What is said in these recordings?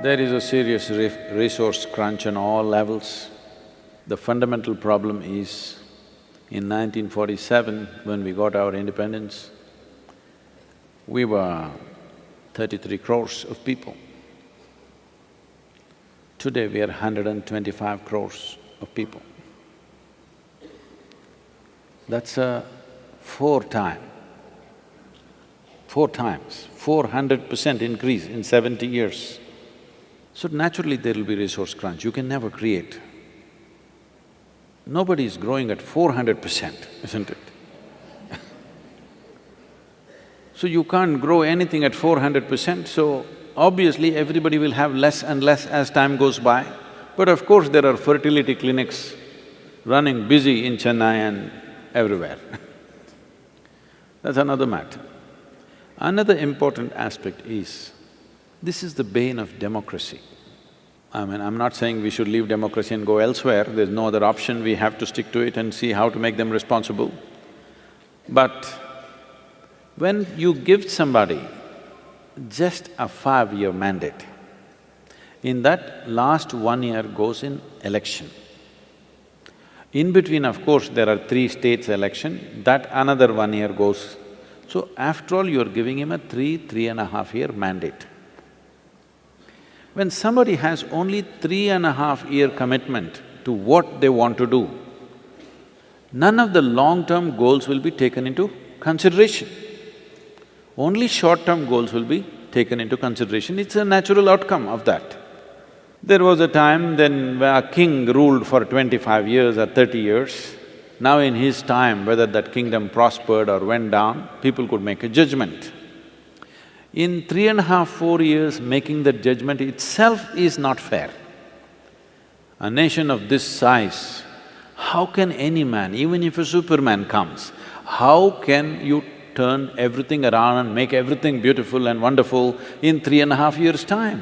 There is a serious resource crunch on all levels. The fundamental problem is, in 1947, when we got our independence, we were 33 crores of people. Today we are 125 crores of people. That's a four times, 400% increase in 70 years. So naturally there will be resource crunch, you can never create. Nobody is growing at 400%, isn't it? So you can't grow anything at 400%, so obviously everybody will have less and less as time goes by. But of course there are fertility clinics running busy in Chennai and everywhere. That's another matter. Another important aspect is, this is the bane of democracy. I'm not saying we should leave democracy and go elsewhere, there's no other option, we have to stick to it and see how to make them responsible. But when you give somebody just a 5-year mandate, in that last 1 year goes in election. In between, of course, there are 3 states election, that another 1 year goes. So after all, you're giving him a 3.5 year mandate. When somebody has only 3.5 year commitment to what they want to do, none of the long-term goals will be taken into consideration. Only short-term goals will be taken into consideration, it's a natural outcome of that. There was a time then where a king ruled for 25 years or 30 years. Now in his time, whether that kingdom prospered or went down, people could make a judgment. In 3.5, 4 years, making that judgment itself is not fair. A nation of this size, how can any man, even if a Superman comes, how can you turn everything around and make everything beautiful and wonderful in 3.5 years' time?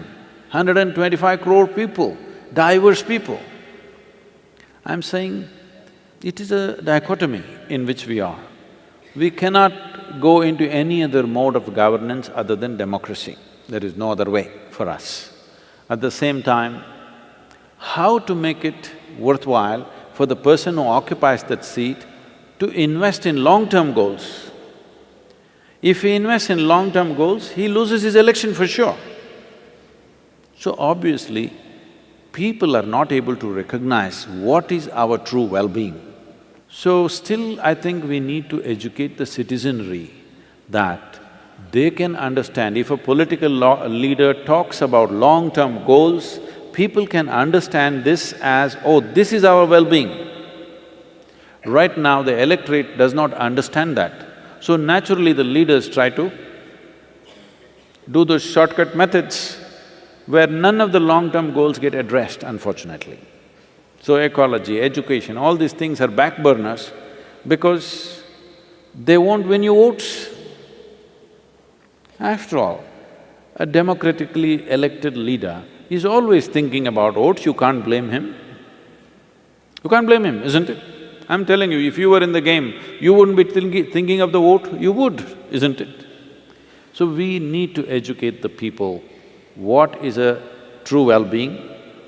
125 crore people, diverse people. I'm saying it is a dichotomy in which we are. We cannot go into any other mode of governance other than democracy. There is no other way for us. At the same time, how to make it worthwhile for the person who occupies that seat to invest in long-term goals. If he invests in long-term goals, he loses his election for sure. So obviously, people are not able to recognize what is our true well-being. So still, I think we need to educate the citizenry that they can understand, if a political leader talks about long-term goals, people can understand this as, oh, this is our well-being. Right now, the electorate does not understand that. So naturally, the leaders try to do those shortcut methods where none of the long-term goals get addressed, unfortunately. So ecology, education, all these things are back burners because they won't win you votes. After all, a democratically elected leader is always thinking about votes, you can't blame him. You can't blame him, isn't it? I'm telling you, if you were in the game, you wouldn't be thinking of the vote, you would, isn't it? So we need to educate the people what is a true well-being,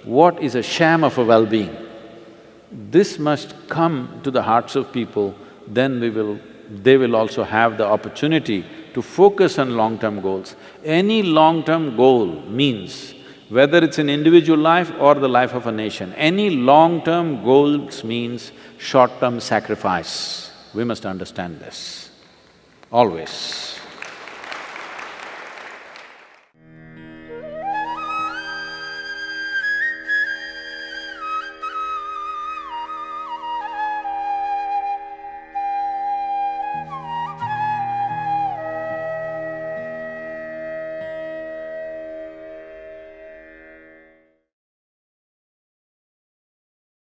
what is a sham of a well-being. This must come to the hearts of people, then they will also have the opportunity to focus on long-term goals. Any long-term goal means, whether it's an individual life or the life of a nation, any long-term goals means short-term sacrifice. We must understand this, always.